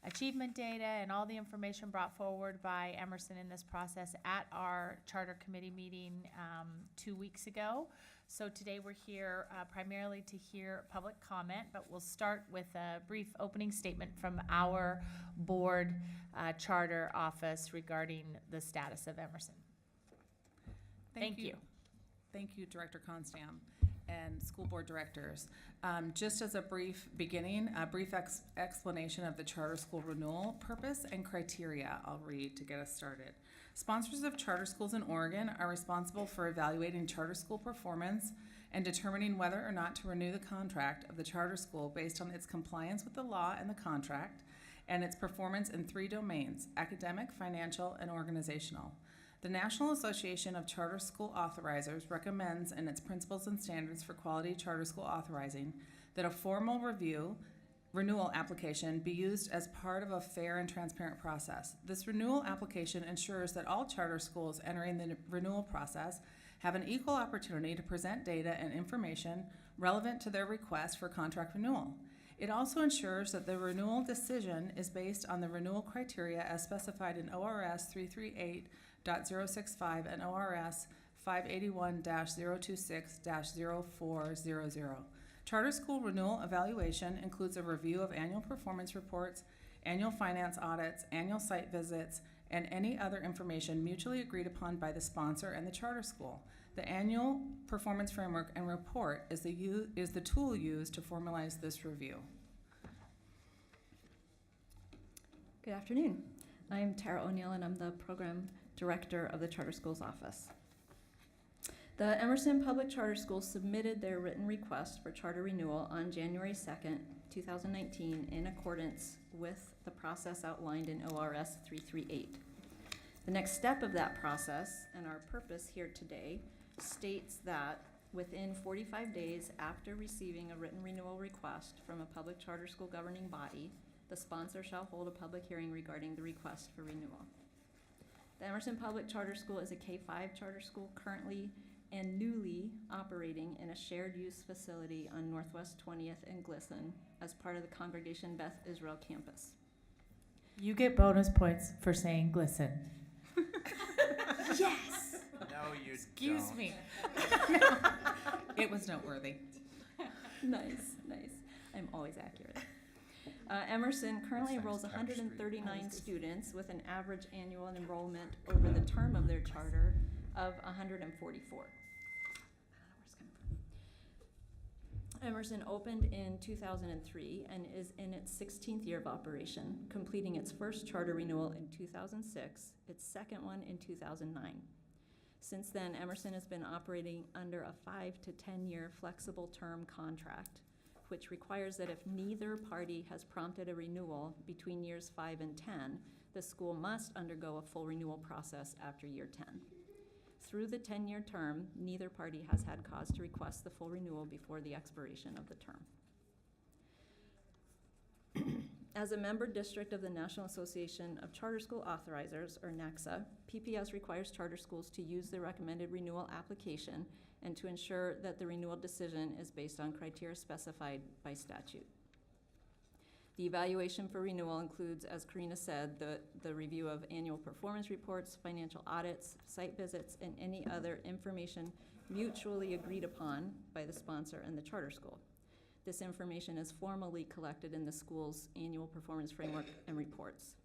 achievement data and all the information brought forward by Emerson in this process at our charter committee meeting 2 weeks ago. So today we're here primarily to hear public comment, but we'll start with a brief opening statement from our board charter office regarding the status of Emerson. Thank you. Thank you, Director Constam and school board directors. Just as a brief beginning, a brief explanation of the charter school renewal purpose and criteria I'll read to get us started. Sponsors of charter schools in Oregon are responsible for evaluating charter school performance and determining whether or not to renew the contract of the charter school based on its compliance with the law and the contract and its performance in 3 domains: academic, financial, and organizational. The National Association of Charter School Authorizers recommends in its Principles and Standards for Quality Charter School Authorizing that a formal renewal application be used as part of a fair and transparent process. This renewal application ensures that all charter schools entering the renewal process have an equal opportunity to present data and information relevant to their request for contract renewal. It also ensures that the renewal decision is based on the renewal criteria as specified in ORS 338.065 and ORS 581-026-0400. Charter school renewal evaluation includes a review of annual performance reports, annual finance audits, annual site visits, and any other information mutually agreed upon by the sponsor and the charter school. The annual performance framework and report is the tool used to formalize this review. Good afternoon. I'm Tara O'Neill, and I'm the program director of the Charter Schools Office. The Emerson Public Charter Schools submitted their written request for charter renewal on January 2nd, 2019, in accordance with the process outlined in ORS 338. The next step of that process, and our purpose here today, states that within 45 days after receiving a written renewal request from a public charter school governing body, the sponsor shall hold a public hearing regarding the request for renewal. The Emerson Public Charter School is a K-5 charter school currently and newly operating in a shared use facility on Northwest 20th and Glisson as part of the Congregation Beth Israel campus. You get bonus points for saying glisten. Yes! No, you Excuse don't. me. It was noteworthy. Nice. I'm always accurate. Emerson currently enrolls 139 students with an average annual enrollment over the term of their charter of 144. Emerson opened in 2003 and is in its 16th year of operation, completing its first charter renewal in 2006, its second one in 2009. Since then, Emerson has been operating under a 5 to 10 year flexible term contract, which requires that if neither party has prompted a renewal between years 5 and 10, the school must undergo a full renewal process after year 10. Through the 10-year term, neither party has had cause to request the full renewal before the expiration of the term. As a member district of the National Association of Charter School Authorizers, or NACSA, PPS requires charter schools to use the recommended renewal application and to ensure that the renewal decision is based on criteria specified by statute. The evaluation for renewal includes, as Karina said, the review of annual performance reports, financial audits, site visits, and any other information mutually agreed upon by the sponsor and the charter school. This information is formally collected in the school's annual performance framework and reports.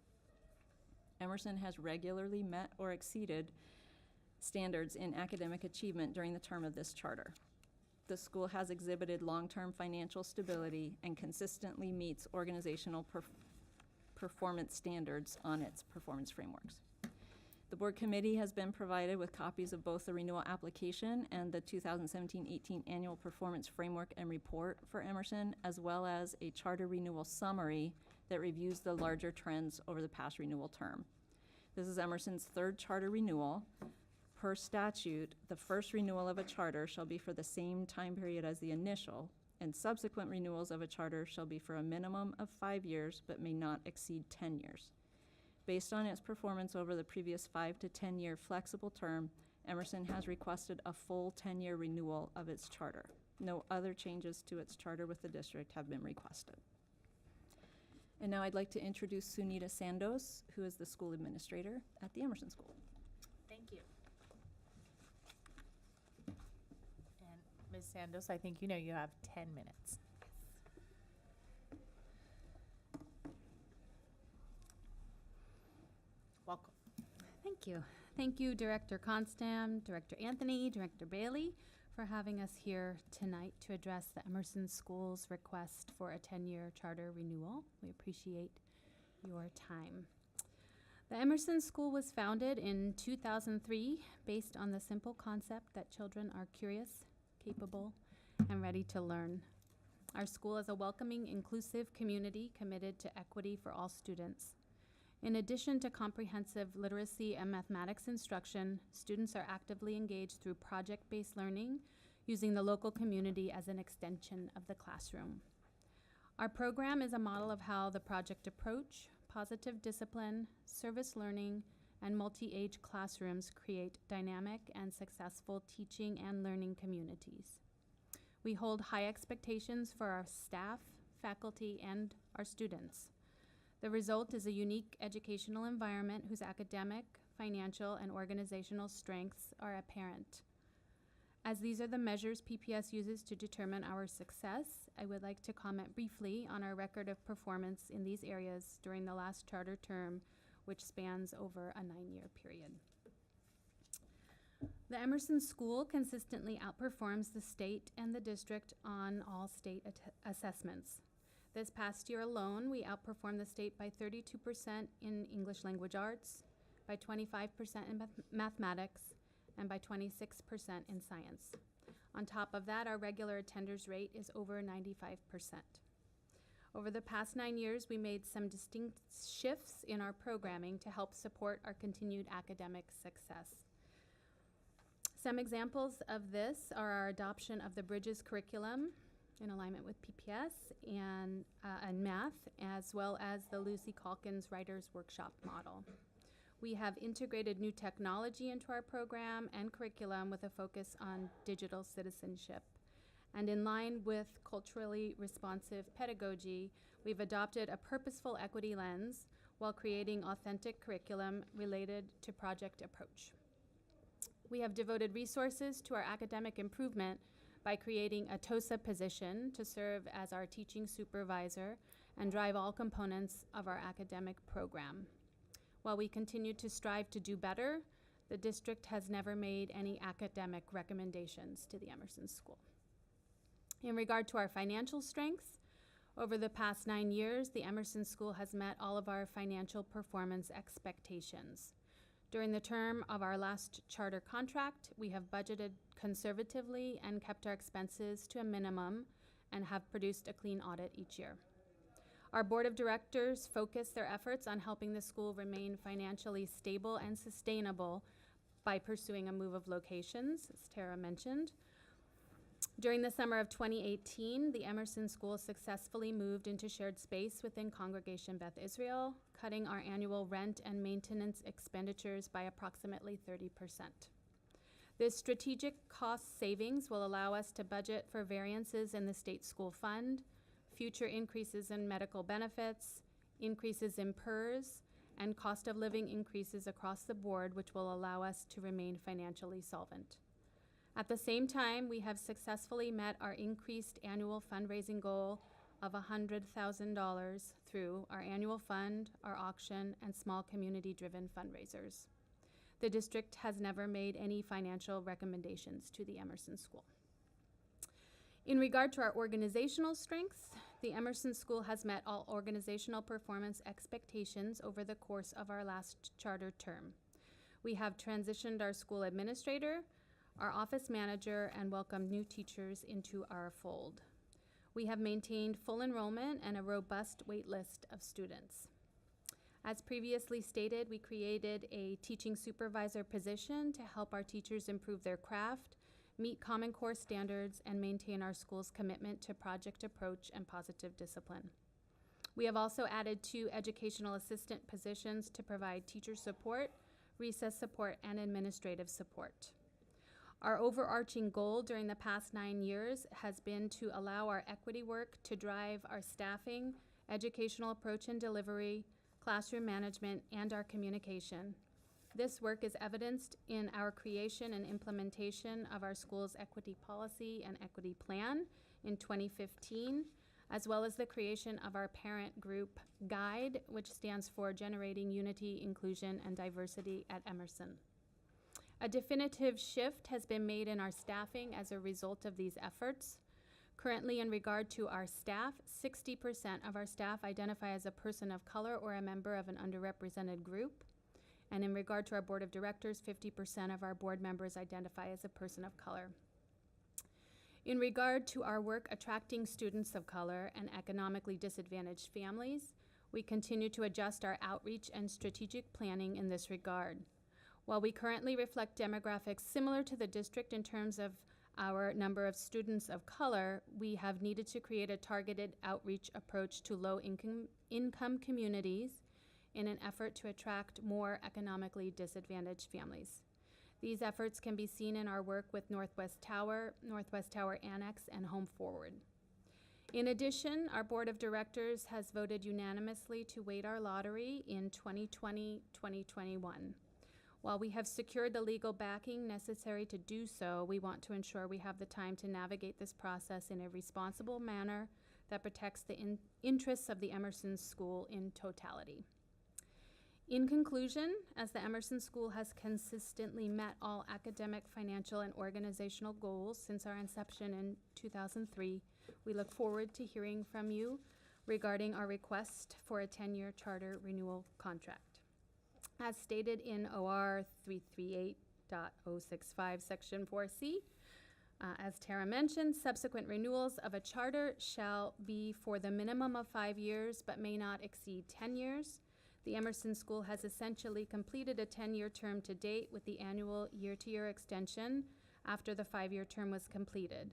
Emerson has regularly met or exceeded standards in academic achievement during the term of this charter. The school has exhibited long-term financial stability and consistently meets organizational performance standards on its performance frameworks. The board committee has been provided with copies of both the renewal application and the 2017-18 annual performance framework and report for Emerson, as well as a charter renewal summary that reviews the larger trends over the past renewal term. This is Emerson's third charter renewal. Per statute, the first renewal of a charter shall be for the same time period as the initial, and subsequent renewals of a charter shall be for a minimum of 5 years, but may not exceed 10 years. Based on its performance over the previous 5 to 10 year flexible term, Emerson has requested a full 10-year renewal of its charter. No other changes to its charter with the district have been requested. And now I'd like to introduce Sunita Sandos, who is the school administrator at the Emerson School. Thank you. And Ms. Sandos, I think you know you have 10 minutes. Welcome. Thank you. Thank you, Director Constam, Director Anthony, Director Bailey, for having us here tonight to address the Emerson School's request for a 10-year charter renewal. We appreciate your time. The Emerson School was founded in 2003 based on the simple concept that children are curious, capable, and ready to learn. Our school is a welcoming, inclusive community committed to equity for all students. In addition to comprehensive literacy and mathematics instruction, students are actively engaged through project-based learning, using the local community as an extension of the classroom. Our program is a model of how the project approach, positive discipline, service learning, and multi-age classrooms create dynamic and successful teaching and learning communities. We hold high expectations for our staff, faculty, and our students. The result is a unique educational environment whose academic, financial, and organizational strengths are apparent. As these are the measures PPS uses to determine our success, I would like to comment briefly on our record of performance in these areas during the last charter term, which spans over a 9-year period. The Emerson School consistently outperforms the state and the district on all state assessments. This past year alone, we outperformed the state by 32% in English language arts, by 25% in mathematics, and by 26% in science. On top of that, our regular attenders rate is over 95%. Over the past 9 years, we made some distinct shifts in our programming to help support our continued academic success. Some examples of this are our adoption of the Bridges curriculum in alignment with PPS and math, as well as the Lucy Calkins Writers Workshop model. We have integrated new technology into our program and curriculum with a focus on digital citizenship. And in line with culturally responsive pedagogy, we've adopted a purposeful equity lens while creating authentic curriculum related to project approach. We have devoted resources to our academic improvement by creating a TOSA position to serve as our teaching supervisor and drive all components of our academic program. While we continue to strive to do better, the district has never made any academic recommendations to the Emerson School. In regard to our financial strengths, over the past 9 years, the Emerson School has met all of our financial performance expectations. During the term of our last charter contract, we have budgeted conservatively and kept our expenses to a minimum and have produced a clean audit each year. Our board of directors focus their efforts on helping the school remain financially stable and sustainable by pursuing a move of locations, as Tara mentioned. During the summer of 2018, the Emerson School successfully moved into shared space within Congregation Beth Israel, cutting our annual rent and maintenance expenditures by approximately 30%. This strategic cost savings will allow us to budget for variances in the state school fund, future increases in medical benefits, increases in PERS, and cost of living increases across the board, which will allow us to remain financially solvent. At the same time, we have successfully met our increased annual fundraising goal of $100,000 through our annual fund, our auction, and small community-driven fundraisers. The district has never made any financial recommendations to the Emerson School. In regard to our organizational strengths, the Emerson School has met all organizational performance expectations over the course of our last charter term. We have transitioned our school administrator, our office manager, and welcomed new teachers into our fold. We have maintained full enrollment and a robust wait list of students. As previously stated, we created a teaching supervisor position to help our teachers improve their craft, meet Common Core standards, and maintain our school's commitment to project approach and positive discipline. We have also added 2 educational assistant positions to provide teacher support, recess support, and administrative support. Our overarching goal during the past 9 years has been to allow our equity work to drive our staffing, educational approach and delivery, classroom management, and our communication. This work is evidenced in our creation and implementation of our school's equity policy and equity plan in 2015, as well as the creation of our parent group guide, which stands for Generating Unity, Inclusion, and Diversity at Emerson. A definitive shift has been made in our staffing as a result of these efforts. Currently, in regard to our staff, 60% of our staff identify as a person of color or a member of an underrepresented group. And in regard to our board of directors, 50% of our board members identify as a person of color. In regard to our work attracting students of color and economically disadvantaged families, we continue to adjust our outreach and strategic planning in this regard. While we currently reflect demographics similar to the district in terms of our number of students of color, we have needed to create a targeted outreach approach to low-income communities in an effort to attract more economically disadvantaged families. These efforts can be seen in our work with Northwest Tower Annex, and Home Forward. In addition, our board of directors has voted unanimously to waive our lottery in 2020-2021. While we have secured the legal backing necessary to do so, we want to ensure we have the time to navigate this process in a responsible manner that protects the interests of the Emerson School in totality. In conclusion, as the Emerson School has consistently met all academic, financial, and organizational goals since our inception in 2003, we look forward to hearing from you regarding our request for a 10-year charter renewal contract. As stated in OR 338.065, Section 4C, as Tara mentioned, subsequent renewals of a charter shall be for the minimum of 5 years but may not exceed 10 years. The Emerson School has essentially completed a 10-year term to date with the annual year-to-year extension after the 5-year term was completed.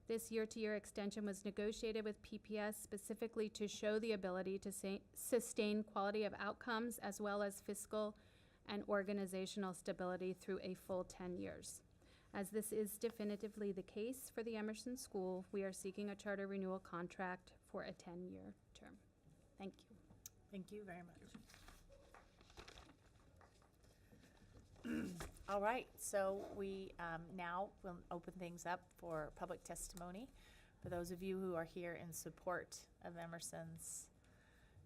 This year-to-year extension was negotiated with PPS specifically to show the ability to sustain quality of outcomes as well as fiscal and organizational stability through a full 10 years. As this is definitively the case for the Emerson School, we are seeking a charter renewal contract for a 10-year term. Thank you. Thank you very much. All right, so we now will open things up for public testimony for those of you who are here in support of Emerson's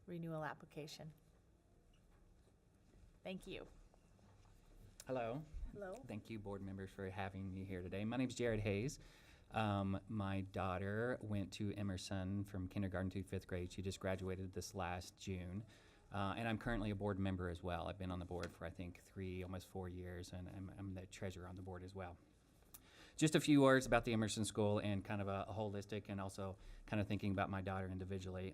renewal application. Thank you. Hello. Hello. Thank you, board members, for having me here today. My name is Jared Hayes. My daughter went to Emerson from kindergarten through 5th grade. She just graduated this last June. And I'm currently a board member as well. I've been on the board for, I think, 3, almost 4 years, and I'm the treasurer on the board as well. Just a few words about the Emerson School and kind of a holistic and also kind of thinking about my daughter individually.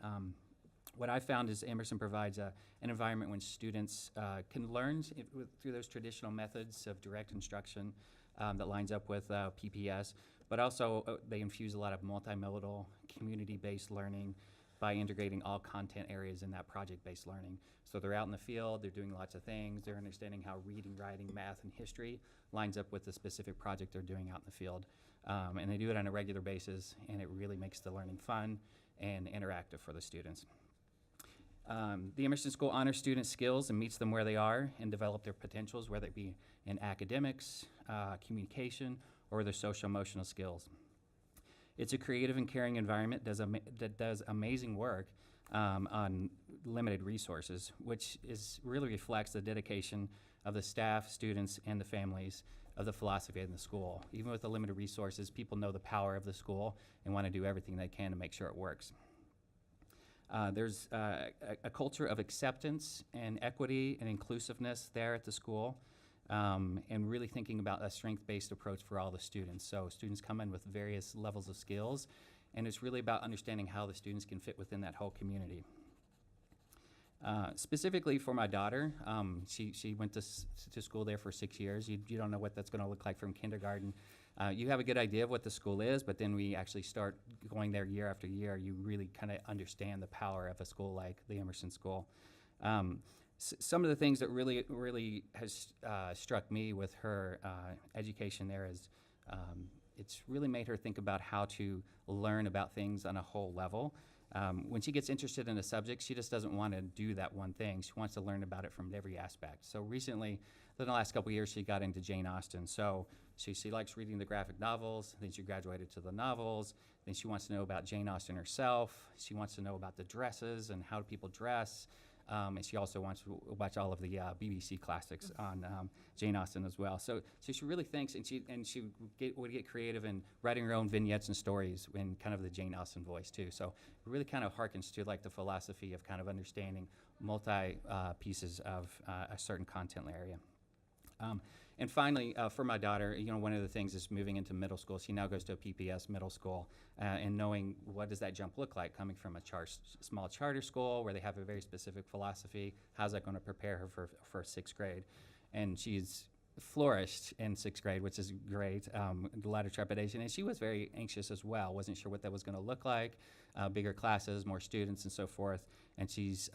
What I found is Emerson provides an environment when students can learn through those traditional methods of direct instruction that lines up with PPS, but also they infuse a lot of multimodal, community-based learning by integrating all content areas in that project-based learning. So they're out in the field, they're doing lots of things, they're understanding how reading, writing, math, and history lines up with the specific project they're doing out in the field. And they do it on a regular basis, and it really makes the learning fun and interactive for the students. The Emerson School honors students' skills and meets them where they are and develop their potentials, whether it be in academics, communication, or their social emotional skills. It's a creative and caring environment that does amazing work on limited resources, which really reflects the dedication of the staff, students, and the families of the philosophy in the school. Even with the limited resources, people know the power of the school and want to do everything they can to make sure it works. There's a culture of acceptance and equity and inclusiveness there at the school. And really thinking about a strength-based approach for all the students. So students come in with various levels of skills, and it's really about understanding how the students can fit within that whole community. Specifically for my daughter, she went to school there for 6 years. You don't know what that's going to look like from kindergarten. You have a good idea of what the school is, but then we actually start going there year after year. You really kind of understand the power of a school like the Emerson School. Some of the things that really has struck me with her education there is it's really made her think about how to learn about things on a whole level. When she gets interested in a subject, she just doesn't want to do that one thing. She wants to learn about it from every aspect. So recently, in the last couple of years, she got into Jane Austen. So she likes reading the graphic novels. Then she graduated to the novels. Then she wants to know about Jane Austen herself. She wants to know about the dresses and how people dress. And she also wants to watch all of the BBC classics on Jane Austen as well. So she really thinks, and she would get creative in writing her own vignettes and stories in kind of the Jane Austen voice too. So it really kind of harkens to like the philosophy of kind of understanding multi pieces of a certain content area. And finally, for my daughter, one of the things is moving into middle school. She now goes to a PPS middle school, and knowing what does that jump look like coming from a small charter school where they have a very specific philosophy. How's that going to prepare her for sixth grade? And she's flourished in sixth grade, which is great. A lot of trepidation, and she was very anxious as well. Wasn't sure what that was going to look like. Bigger classes, more students, and so forth. And she's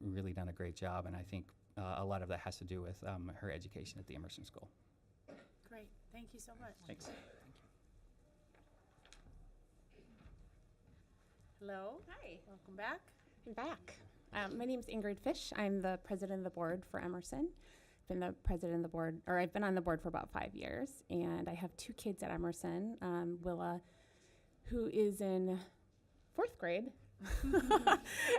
really done a great job, and I think a lot of that has to do with her education at the Emerson School. Great, thank you so much. Thanks. Hello, Hi, welcome back. I'm back. My name's Ingrid Fish. I'm the president of the board for Emerson. I've been on the board for about 5 years, and I have 2 kids at Emerson. Willa, who is in 4th grade,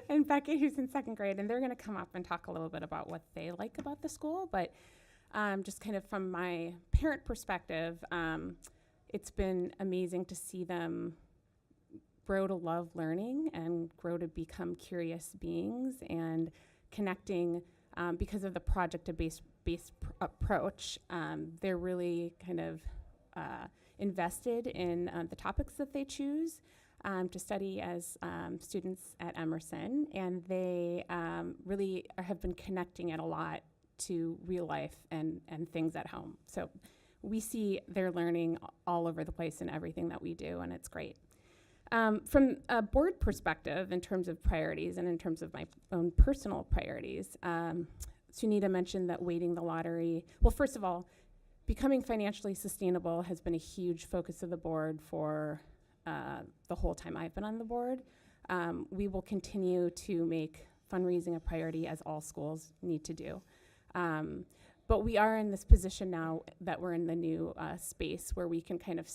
and Beckett, who's in 2nd grade, and they're going to come up and talk a little bit about what they like about the school. But just kind of from my parent perspective, it's been amazing to see them grow to love learning and grow to become curious beings and connecting because of the project-based approach. They're really kind of invested in the topics that they choose to study as students at Emerson, and they really have been connecting it a lot to real life and things at home. So we see their learning all over the place in everything that we do, and it's great. From a board perspective, in terms of priorities and in terms of my own personal priorities, Sunita mentioned that weighting the lottery. Well, first of all, becoming financially sustainable has been a huge focus of the board for the whole time I've been on the board. We will continue to make fundraising a priority, as all schools need to do. But we are in this position now that we're in the new space where we can kind of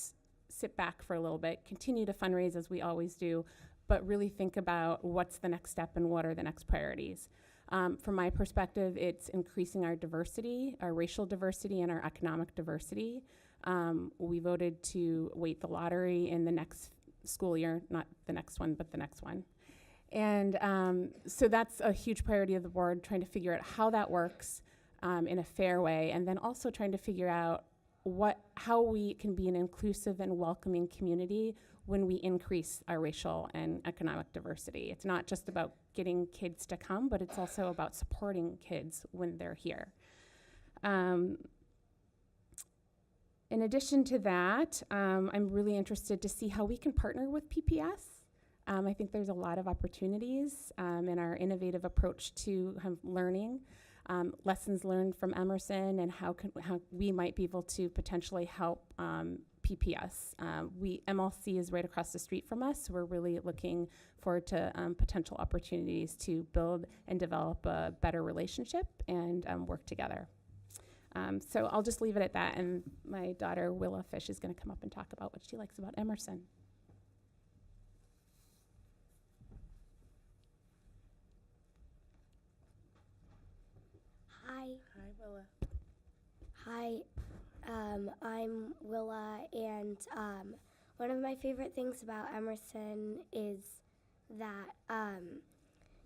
sit back for a little bit, continue to fundraise as we always do, but really think about what's the next step and what are the next priorities. From my perspective, it's increasing our diversity, our racial diversity, and our economic diversity. We voted to weight the lottery in the next school year, not the next one, but the next one. And so that's a huge priority of the board, trying to figure out how that works in a fair way, and then also trying to figure out how we can be an inclusive and welcoming community when we increase our racial and economic diversity. It's not just about getting kids to come, but it's also about supporting kids when they're here. In addition to that, I'm really interested to see how we can partner with PPS. I think there's a lot of opportunities in our innovative approach to learning. Lessons learned from Emerson and how we might be able to potentially help PPS. MLC is right across the street from us, so we're really looking forward to potential opportunities to build and develop a better relationship and work together. So I'll just leave it at that, and my daughter Willa Fish is going to come up and talk about what she likes about Emerson. Hi. Hi, Willa. Hi, I'm Willa, and one of my favorite things about Emerson is that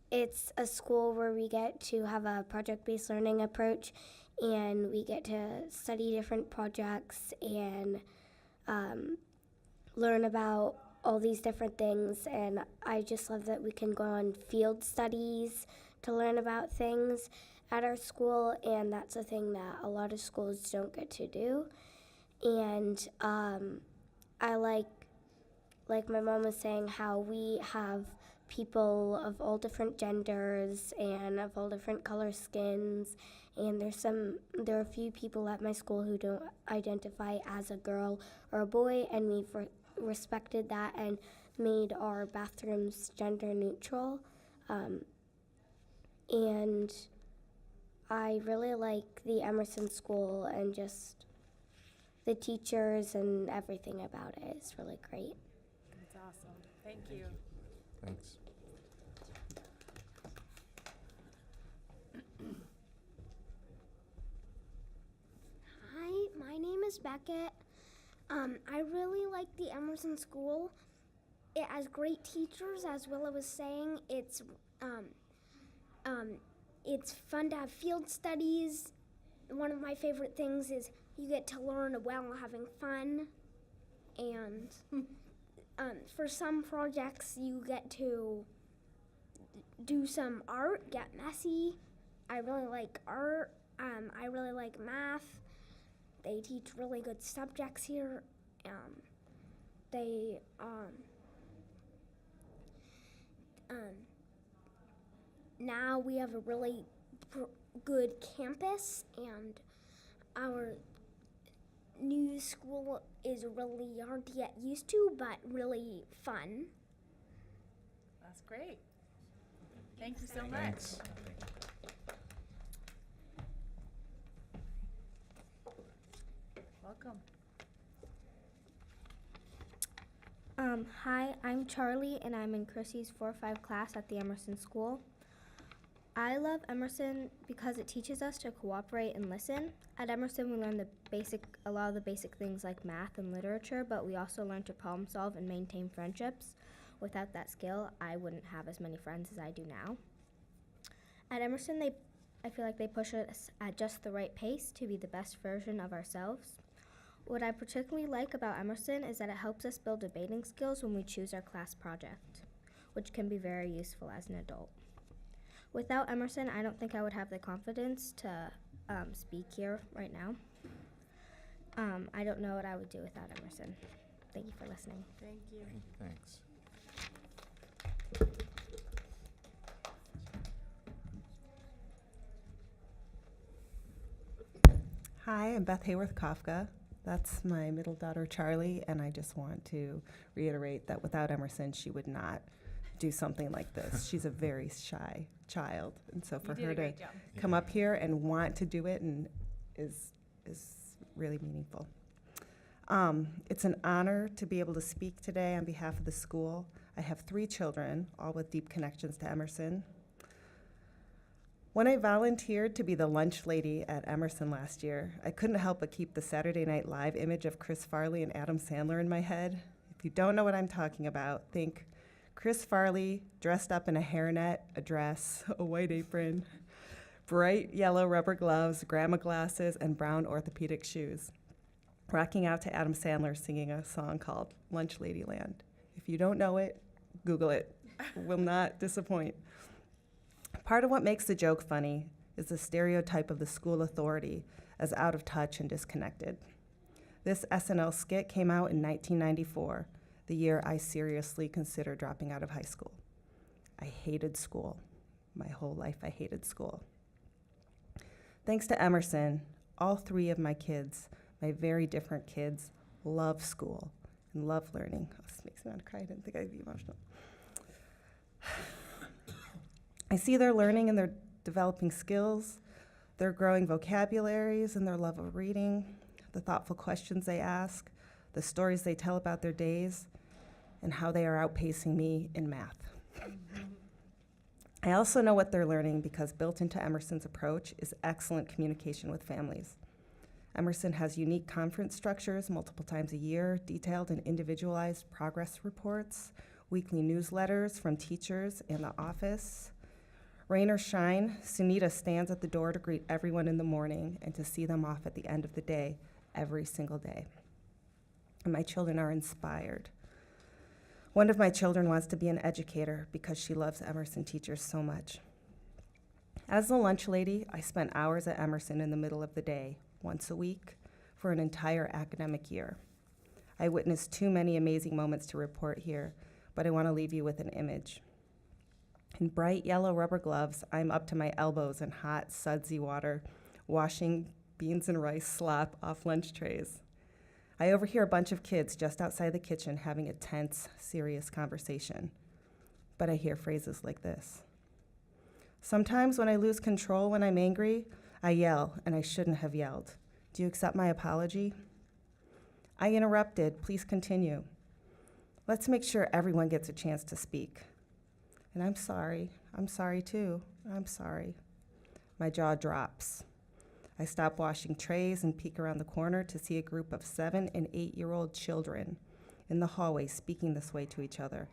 it's a school where we get to have a project-based learning approach, and we get to study different projects and learn about all these different things, and I just love that we can go on field studies to learn about things at our school, and that's a thing that a lot of schools don't get to do. And I like my mom was saying, how we have people of all different genders and of all different color skins, and there are a few people at my school who don't identify as a girl or a boy, and we've respected that, and made our bathrooms gender neutral. And I really like the Emerson School and just the teachers and everything about it is really great. That's awesome. Thank you. Thanks. Hi, my name is Beckett. I really like the Emerson School. It has great teachers, as Willa was saying. It's fun to have field studies. One of my favorite things is you get to learn while having fun. And for some projects, you get to do some art, get messy. I really like art. I really like math. They teach really good subjects here. Now we have a really good campus, and our new school is really hard to get used to, but really fun. That's great. Thank you so much. Thanks. Welcome. Hi, I'm Charlie, and I'm in Chrissy's 4-5 class at the Emerson School. I love Emerson because it teaches us to cooperate and listen. At Emerson, we learn a lot of the basic things like math and literature, but we also learn to problem solve and maintain friendships. Without that skill, I wouldn't have as many friends as I do now. At Emerson, I feel like they push us at just the right pace to be the best version of ourselves. What I particularly like about Emerson is that it helps us build debating skills when we choose our class project, which can be very useful as an adult. Without Emerson, I don't think I would have the confidence to speak here right now. I don't know what I would do without Emerson. Thank you for listening. Thank you. Thanks. Hi, I'm Beth Hayworth Kafka. That's my middle daughter, Charlie, and I just want to reiterate that without Emerson, she would not do something like this. She's a very shy child, and so for You did her a to great job. come up here and want to do it and is really meaningful. It's an honor to be able to speak today on behalf of the school. I have 3 children, all with deep connections to Emerson. When I volunteered to be the lunch lady at Emerson last year, I couldn't help but keep the Saturday Night Live image of Chris Farley and Adam Sandler in my head. If you don't know what I'm talking about, think Chris Farley dressed up in a hairnet, a dress, a white apron, bright yellow rubber gloves, grandma glasses, and brown orthopedic shoes, rocking out to Adam Sandler singing a song called Lunch Ladyland. If you don't know it, Google it. Will not disappoint. Part of what makes the joke funny is the stereotype of the school authority as out of touch and disconnected. This SNL skit came out in 1994, the year I seriously considered dropping out of high school. I hated school. My whole life I hated school. Thanks to Emerson, all 3 of my kids, my very different kids, love school and love learning. Oh, this makes me want to cry. I didn't think I'd be emotional. I see their learning and their developing skills, their growing vocabularies and their love of reading, the thoughtful questions they ask, the stories they tell about their days, and how they are outpacing me in math. I also know what they're learning because built into Emerson's approach is excellent communication with families. Emerson has unique conference structures multiple times a year, detailed and individualized progress reports, weekly newsletters from teachers in the office. Rain or shine, Sunita stands at the door to greet everyone in the morning and to see them off at the end of the day, every single day. And my children are inspired. One of my children wants to be an educator because she loves Emerson teachers so much. As the lunch lady, I spent hours at Emerson in the middle of the day, once a week, for an entire academic year. I witnessed too many amazing moments to report here, but I want to leave you with an image. In bright yellow rubber gloves, I'm up to my elbows in hot, sudsy water, washing beans and rice slop off lunch trays. I overhear a bunch of kids just outside the kitchen having a tense, serious conversation. But I hear phrases like this. Sometimes when I lose control when I'm angry, I yell, and I shouldn't have yelled. Do you accept my apology? I interrupted. Please continue. Let's make sure everyone gets a chance to speak. And I'm sorry. I'm sorry too. I'm sorry. My jaw drops. I stop washing trays and peek around the corner to see a group of 7- and 8-year-old children in the hallway speaking this way to each other.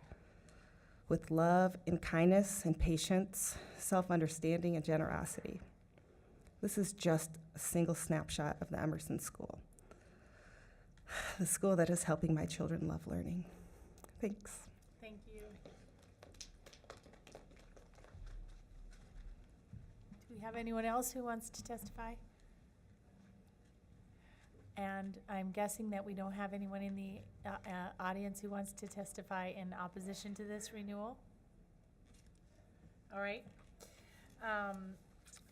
With love and kindness and patience, self-understanding and generosity. This is just a single snapshot of the Emerson School. The school that is helping my children love learning. Thanks. Thank you. Do we have anyone else who wants to testify? And I'm guessing that we don't have anyone in the audience who wants to testify in opposition to this renewal? All right.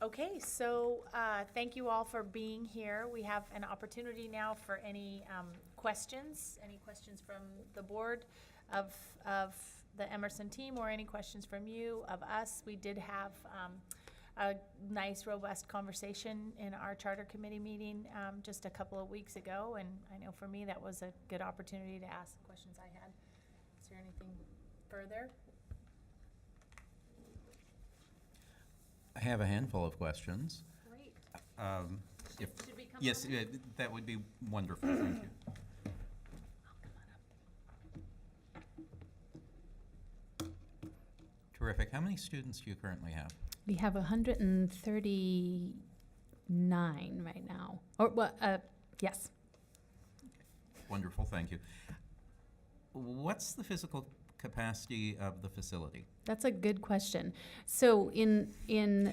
Okay, so thank you all for being here. We have an opportunity now for any questions from the board of the Emerson team, or any questions from you, of us. We did have a nice, robust conversation in our charter committee meeting just a couple of weeks ago, and I know for me that was a good opportunity to ask the questions I had. Is there anything further? I have a handful of questions. Great. If, Should we come yes, forward? that would be wonderful. Thank you. Terrific. How many students do you currently have? We have 139 right now. Yes. Wonderful. Thank you. What's the physical capacity of the facility? That's a good question. So in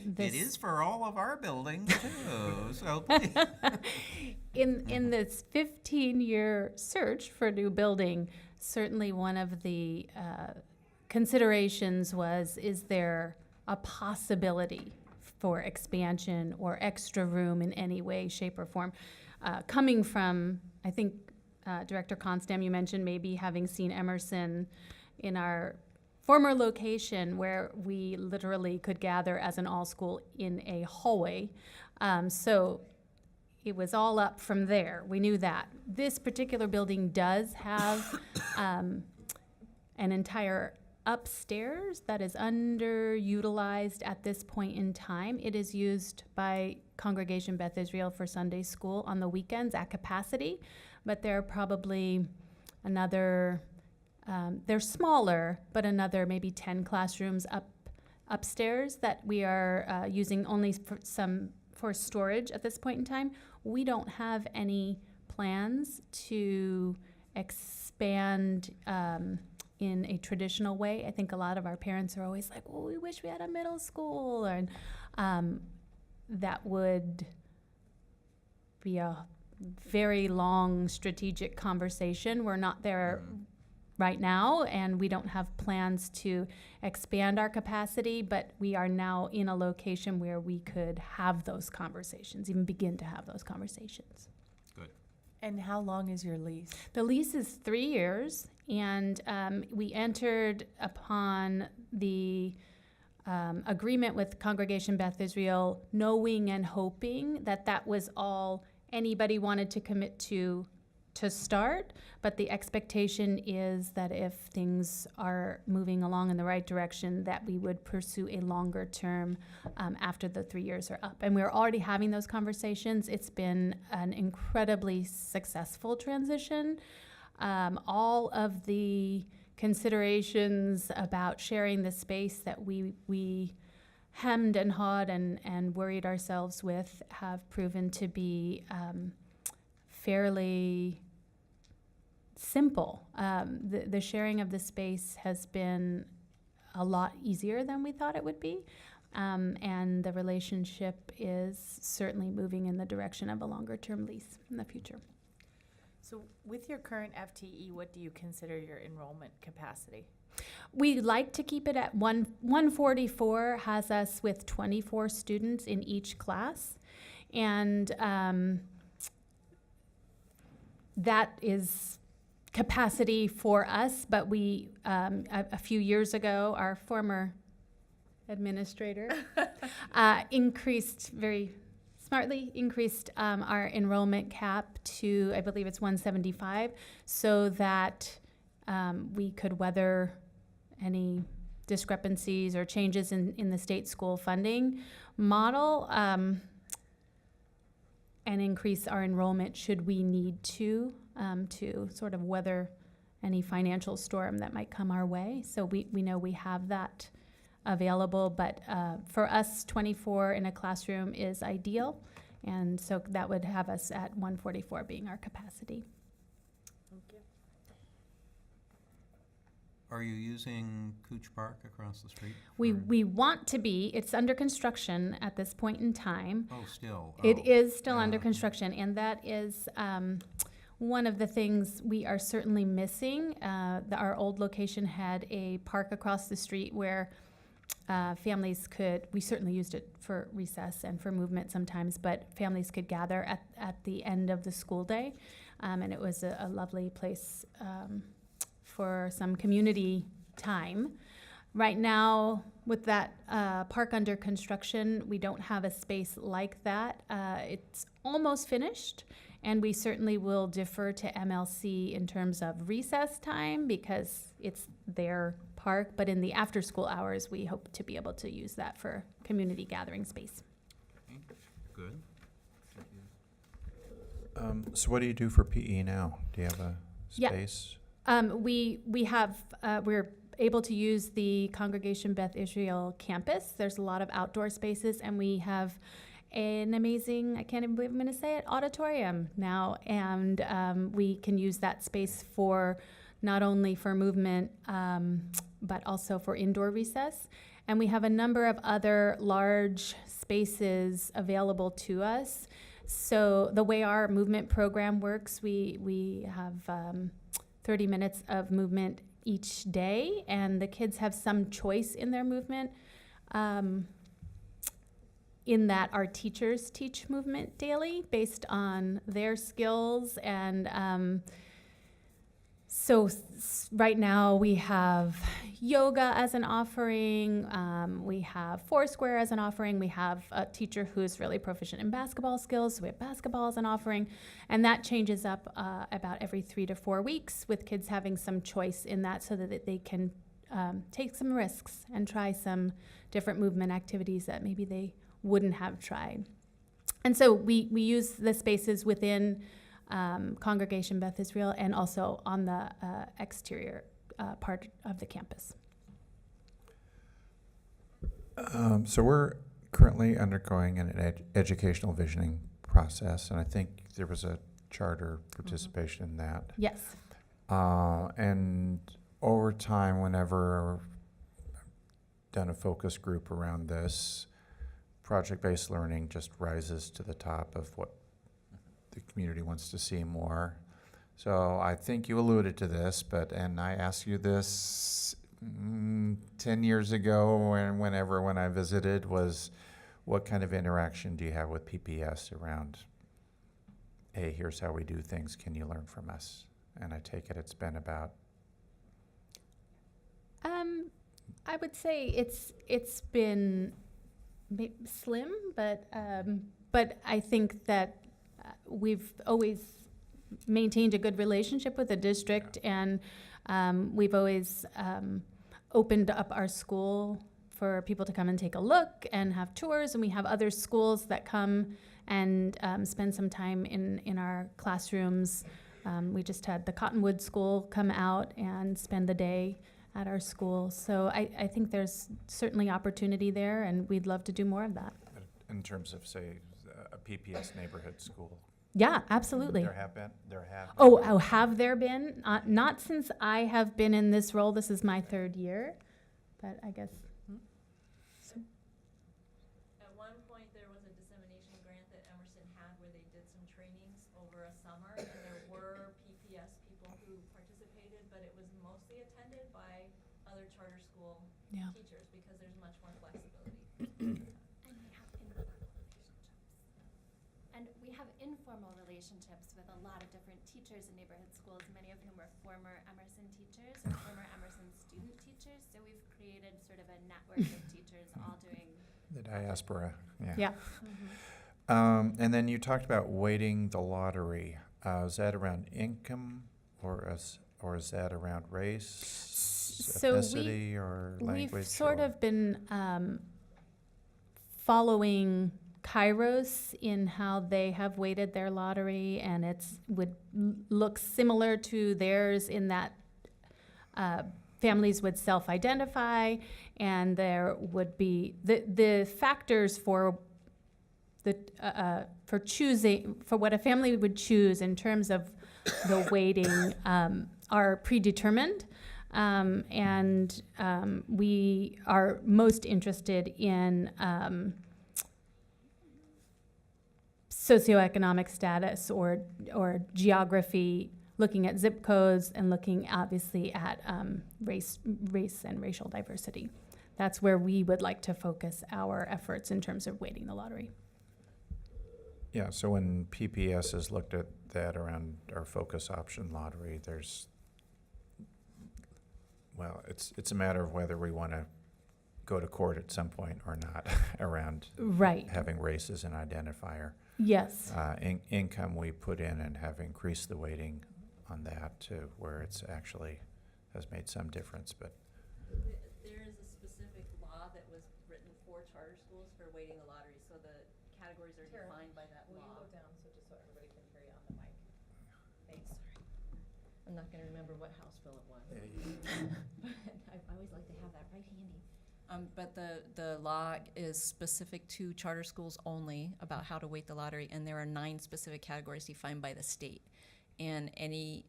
this, It is for all of our buildings too. So in this 15-year search for a new building, certainly one of the considerations was, is there a possibility for expansion or extra room in any way, shape, or form? Coming from, I think, Director Constam, you mentioned maybe having seen Emerson in our former location where we literally could gather as an all-school in a hallway. So it was all up from there. We knew that. This particular building does have an entire upstairs that is underutilized at this point in time. It is used by Congregation Beth Israel for Sunday school on the weekends at capacity, but there are probably another, they're smaller, but another maybe 10 classrooms upstairs that we are using only for storage at this point in time. We don't have any plans to expand in a traditional way. I think a lot of our parents are always like, well, we wish we had a middle school, and that would be a very long strategic conversation. We're not there right now, and we don't have plans to expand our capacity, but we are now in a location where we could have those conversations, even begin to have those conversations. good. And how long is your lease? The lease is 3 years, and we entered upon the agreement with Congregation Beth Israel knowing and hoping that that was all anybody wanted to commit to start, but the expectation is that if things are moving along in the right direction, that we would pursue a longer term after the 3 years are up. And we're already having those conversations. It's been an incredibly successful transition. All of the considerations about sharing the space that we hemmed and hawed and worried ourselves with have proven to be fairly simple. The sharing of the space has been a lot easier than we thought it would be, and the relationship is certainly moving in the direction of a longer-term lease in the future. So with your current FTE, what do you consider your enrollment capacity? We like to keep it at 144, has us with 24 students in each class. And that is capacity for us, but we, a few years ago, our former administrator very smartly increased our enrollment cap to, I believe it's 175, so that we could weather any discrepancies or changes in the state school funding model, and increase our enrollment should we need to sort of weather any financial storm that might come our way. So we know we have that available, but for us, 24 in a classroom is ideal, and so that would have us at 144 being our capacity. Are you using Cooch Park across the street? We want to be. It's under construction at this point in time. Oh, still. It Oh. is still under construction, and that is one of the things we are certainly missing. Our old location had a park across the street where families could, we certainly used it for recess and for movement sometimes, but families could gather at the end of the school day, and it was a lovely place for some community time. Right now, with that park under construction, we don't have a space like that. It's almost finished, and we certainly will defer to MLC in terms of recess time because it's their park, but in the after-school hours, we hope to be able to use that for community gathering space. Good. So what do you do for PE now? Do you have a Yeah. space? We have, we're able to use the Congregation Beth Israel campus. There's a lot of outdoor spaces, and we have an amazing, I can't even believe I'm going to say it, auditorium now. And we can use that space for not only for movement, but also for indoor recess. And we have a number of other large spaces available to us. So the way our movement program works, we have 30 minutes of movement each day, and the kids have some choice in their movement, in that our teachers teach movement daily based on their skills. And right now we have yoga as an offering, we have Foursquare as an offering, we have a teacher who's really proficient in basketball skills, so we have basketball as an offering, and that changes up about every 3 to 4 weeks, with kids having some choice in that so that they can take some risks and try some different movement activities that maybe they wouldn't have tried. And so we use the spaces within Congregation Beth Israel and also on the exterior part of the campus. So we're currently undergoing an educational visioning process, and I think there was a charter participation in that. Yes. And over time, whenever I've done a focus group around this, project-based learning just rises to the top of what the community wants to see more. So I think you alluded to this, and I asked you this 10 years ago when I visited, was what kind of interaction do you have with PPS around, hey, here's how we do things, can you learn from us? And I take it it's been about... I would say it's been slim, but I think that we've always maintained a good relationship with the district, and we've always opened up our school for people to come and take a look and have tours, and we have other schools that come and spend some time in our classrooms. We just had the Cottonwood School come out and spend the day at our school. So I think there's certainly opportunity there, and we'd love to do more of that. In terms of, say, a PPS neighborhood school? Yeah, absolutely. There have been? Oh, have there been? Not since I have been in this role. This is my 3rd year, but I guess. So. At one point, there was a dissemination grant that Emerson had where they did some trainings over a summer, and there were PPS people who participated, but it was mostly attended by other charter school teachers because there's much more flexibility. And we have informal relationships. relationships with a lot of different teachers in neighborhood schools, many of whom were former Emerson teachers or former Emerson student teachers. So we've created sort of a network of teachers all doing. The diaspora, yeah. Yeah. And then you talked about weighting the lottery. Is that around income, or is that around race, So ethnicity, or language? We've sort or- of been following Kairos in how they have weighted their lottery, and would look similar to theirs in that families would self-identify, and there would be the factors for choosing, for what a family would choose in terms of the weighting are predetermined. We are most interested in socioeconomic status or geography, looking at zip codes and looking obviously at race and racial diversity. That's where we would like to focus our efforts in terms of weighting the lottery. Yeah, so when PPS has looked at that around our focus option lottery, it's a matter of whether we want to go to court at some point or not around Right. having race as an identifier. Yes. Income we put in and have increased the weighting on that to where it's actually has made some difference, but There is a specific law that was written for charter schools for weighting the lottery, so the categories are defined by that law. Will you go down so just so everybody can hear you on the mic? Thanks. I'm not gonna remember what House bill it was. But I always like to have that right handy. But the law is specific to charter schools only about how to weight the lottery, and there are 9 specific categories defined by the state. And a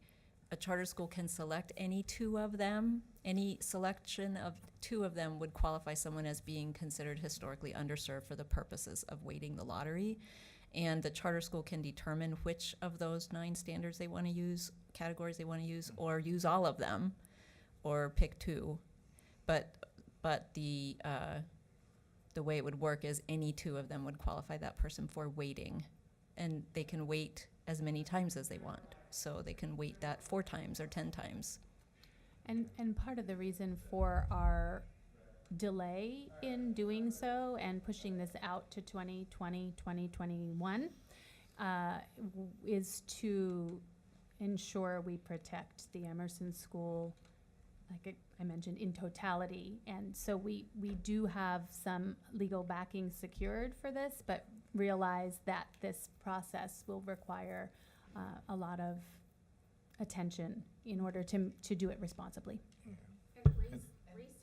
charter school can select any 2 of them. Any selection of 2 of them would qualify someone as being considered historically underserved for the purposes of weighting the lottery. And the charter school can determine which of those 9 standards they want to use, categories they want to use, or use all of them, or pick 2. But the way it would work is any 2 of them would qualify that person for weighting, and they can weight as many times as they want. So they can weight that 4 times or 10 times. And part of the reason for our delay in doing so and pushing this out to 2020, 2021 is to ensure we protect the Emerson School, like I mentioned, in totality. And so we do have some legal backing secured for this, but realize that this process will require a lot of attention in order to do it responsibly. And race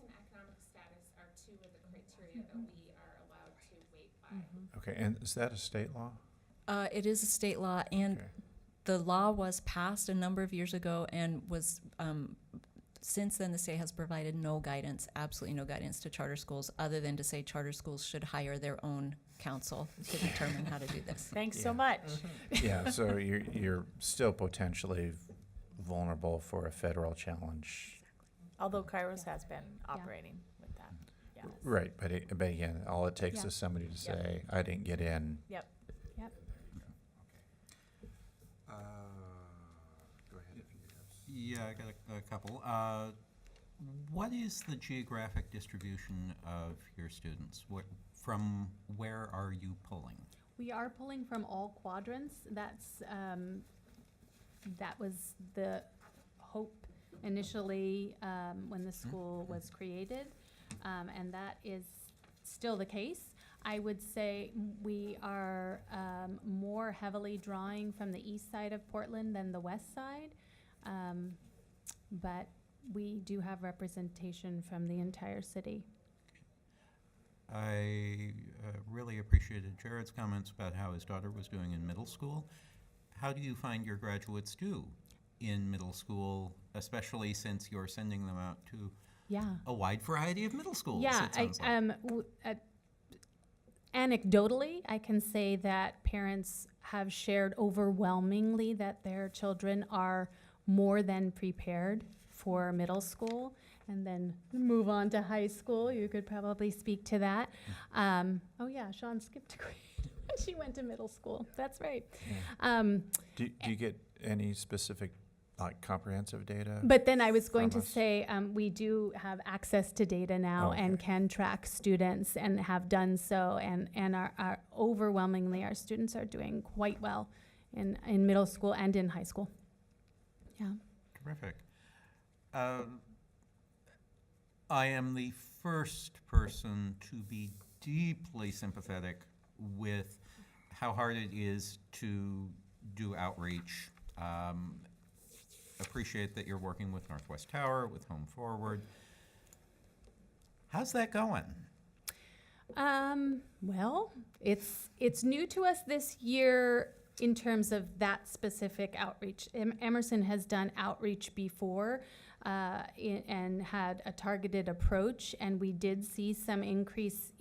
and economic status are 2 of the criteria that we are allowed to weight by. okay, and is that a state law? It is a state law, and Okay. the law was passed a number of years ago and was, since then the state has provided no guidance, absolutely no guidance to charter schools, other than to say charter schools should hire their own counsel to determine how to do this. Thanks so Yeah. much. Yeah, so you're still potentially vulnerable for a federal challenge. Although Kairos has been operating with that. Yeah. Right, but again, all it takes Yeah. is somebody to say, I didn't get in. Yep. Go ahead. Yeah, I got a couple. What is the geographic distribution of your students? From where are you pulling? We are pulling from all quadrants. That was the hope initially when the school was created, and that is still the case. I would say we are more heavily drawing from the east side of Portland than the west side, but we do have representation from the entire city. I really appreciated Jared's comments about how his daughter was doing in middle school. How do you find your graduates do in middle school, especially since you're sending them out to a wide variety of middle schools? Yeah, it sounds like. Anecdotally, I can say that parents have shared overwhelmingly that their children are more than prepared for middle school, and then move on to high school. You could probably speak to that. Oh yeah, Sean skipped a grade. She went to middle school. That's right. Do you get any specific, like, comprehensive data? But then I was going to from us? say, we do have access to data now and Okay. can track students and have done so, and are overwhelmingly, our students are doing quite well in middle school and in high school. Yeah. Terrific. I am the first person to be deeply sympathetic with how hard it is to do outreach. Appreciate that you're working with Northwest Tower, with Home Forward. How's that going? Well, it's new to us this year in terms of that specific outreach. Emerson has done outreach before and had a targeted approach, and we did see some increase,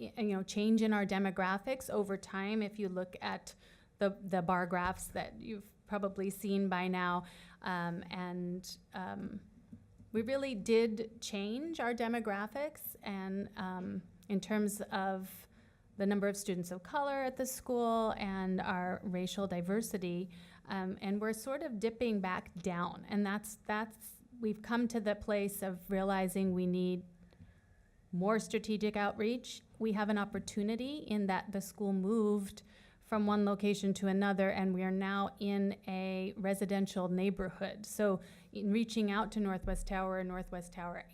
change in our demographics over time. If you look at the bar graphs that you've probably seen by now, we really did change our demographics, and in terms of the number of students of color at the school and our racial diversity, and we're sort of dipping back down, and that's we've come to the place of realizing we need more strategic outreach. We have an opportunity in that the school moved from one location to another, and we are now in a residential neighborhood. So in reaching out to Northwest Tower and Northwest Tower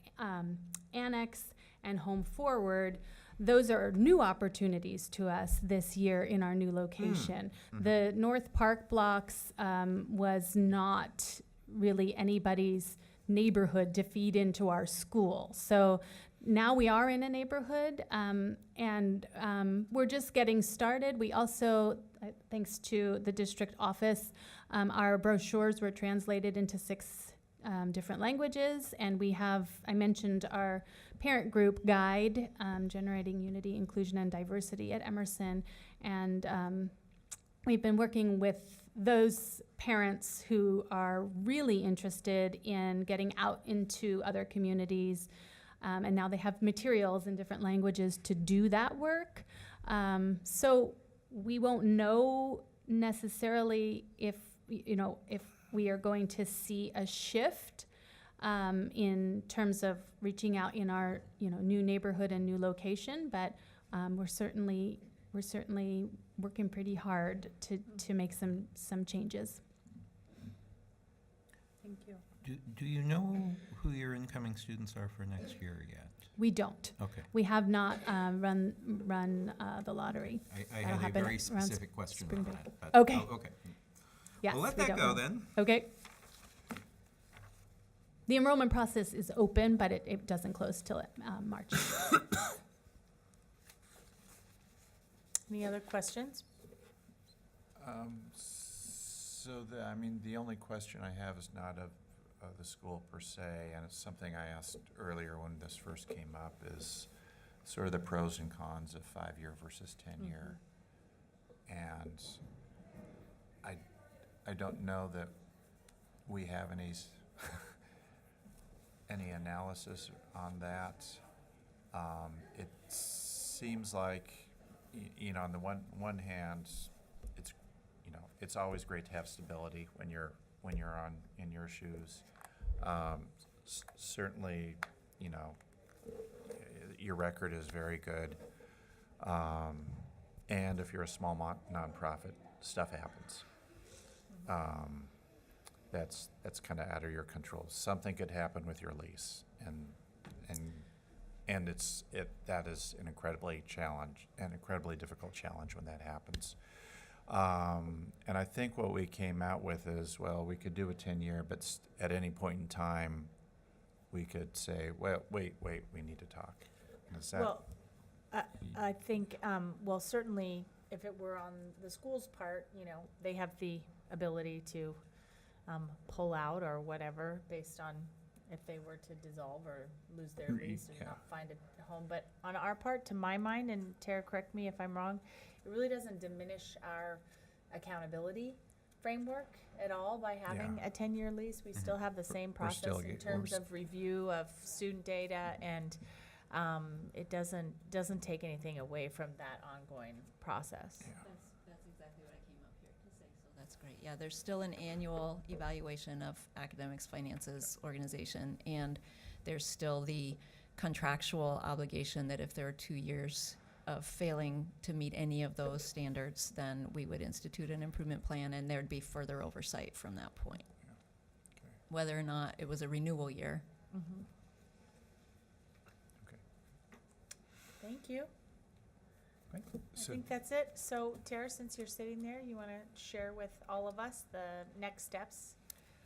Annex and Home Forward, those are new opportunities to us this year in our new location. The North Park blocks was not really anybody's neighborhood to feed into our school. So now we are in a neighborhood, and we're just getting started. We also, thanks to the district office, our brochures were translated into 6 different languages, and we have, I mentioned our parent group guide, Generating Unity, Inclusion, and Diversity at Emerson, and we've been working with those parents who are really interested in getting out into other communities, and now they have materials in different languages to do that work. So we won't know necessarily if we are going to see a shift in terms of reaching out in our new neighborhood and new location, but we're certainly working pretty hard to make some changes. Thank you. Do you know who your incoming students are for next year yet? We don't. Okay. We have not run the lottery. I That'll had a happen very around specific question spring on break. that. But, Okay. Oh, okay. Yes, Well, let we that don't go know. then. Okay. The enrollment process is open, but it doesn't close till March. Any other questions? So the only question I have is not of the school per se, and it's something I asked earlier when this first came up, is sort of the pros and cons of 5-year versus 10-year. And I don't know that we have any analysis on that. It seems like, on the one hand, it's always great to have stability when you're in your shoes. Certainly, your record is very good. And if you're a small nonprofit, stuff happens. That's kind of out of your control. Something could happen with your lease, and that is an incredibly difficult challenge when that happens. And I think what we came out with is, well, we could do a 10-year, but at any point in time, we could say, well, wait, we need to talk. Is that? Well, I think, certainly, if it were on the school's part, they have the ability to pull out or whatever based on if they were to dissolve or lose their lease and not find a home. But on our part, to my mind, and Tara, correct me if I'm wrong, it really doesn't diminish our accountability framework at all by having a 10-year lease. We still have the same process in terms of review of student data, and it doesn't take anything away from that ongoing process. That's exactly what I came up here to say, so that's great. Yeah, there's still an annual evaluation of academics, finances, organization, and there's still the contractual obligation that if there are 2 years of failing to meet any of those standards, then we would institute an improvement plan, and there'd be further oversight from that point. Okay. Whether or not it was a renewal year. Mhm. Okay. Thank you. Great. I think that's it. So Tara, since you're sitting there, you want to share with all of us the next steps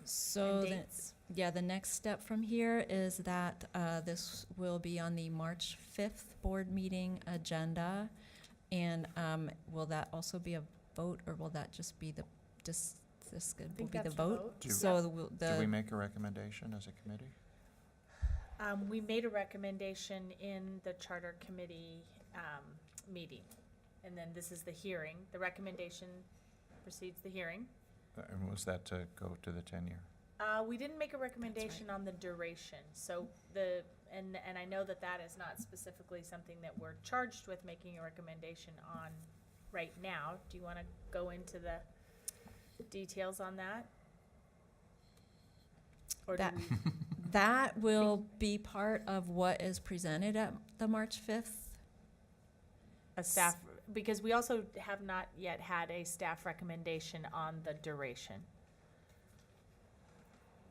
So and the, dates? yeah, the next step from here is that this will be on the March 5th board meeting agenda. And will that also be a vote, or will that just be will think be the that's vote? Do- So Do we make a recommendation as a committee? We made a recommendation in the charter committee meeting, and then this is the hearing. The recommendation precedes the hearing. And was that to go to the 10-year? We didn't make a recommendation on the duration, so and I know that that is not specifically something that we're charged with making a recommendation on right now. Do you want to go into the details on that? Or do That- we? That will be part of what is presented at the March 5th. A staff, because we also have not yet had a staff recommendation on the duration.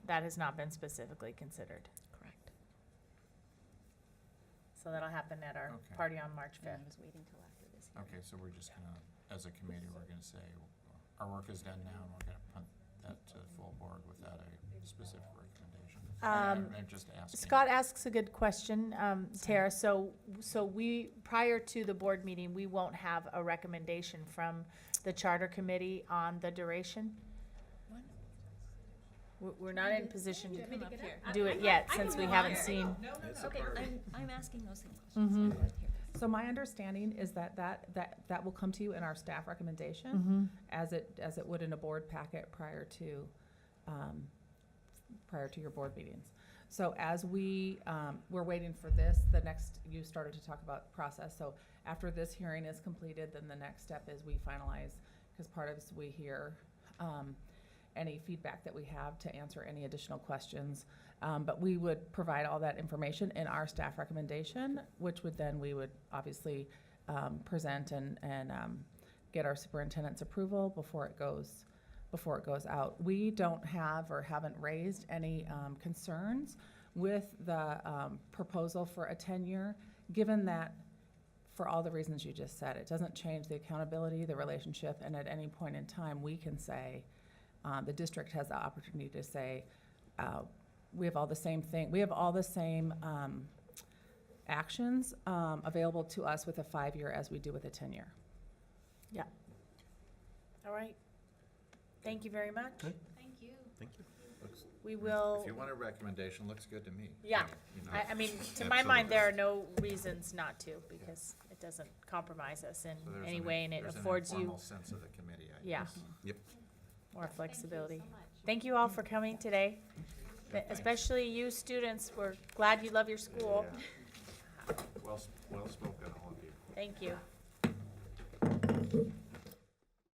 That has not been specifically considered. Correct. So that'll happen at our Okay. party on March And I 5th. was waiting till after this. Okay, so we're just gonna, as a committee, we're gonna say, our work is done now, and we're gonna punt that to full board without a specific recommendation. I'm just asking. Scott asks a good question, Tara. So we, prior to the board meeting, we won't have a recommendation from the charter committee on the duration? We're not in position to Come up here. do it yet, since we haven't seen. Okay, I'm asking those same Mhm. questions. Here. So my understanding is that will come to you in our staff recommendation, Mhm. as it would in a board packet prior to your board meetings. So as we're waiting for this, you started to talk about process. So after this hearing is completed, then the next step is we finalize, because part of this, we hear any feedback that we have to answer any additional questions. But we would provide all that information in our staff recommendation, which would then, we would obviously present and get our superintendent's approval before it goes out. We don't have or haven't raised any concerns with the proposal for a 10-year, given that, for all the reasons you just said, it doesn't change the accountability, the relationship, and at any point in time, we can say, the district has the opportunity to say, we have all the same actions available to us with a 5-year as we do with a 10-year. Yeah. All right. Thank you very much. Thank you. Thank you. We will. If you want a recommendation, looks good to me. Yeah. You know. I mean, to my mind, there are no reasons not to, because it doesn't compromise us in So there's any an- way, and it there's an affords you informal sense of the committee, I Yeah. guess. Yep. more flexibility. Thank you so much. Thank you all for coming today, especially you students. We're glad you love your school. Well spoken, all of you. Thank you.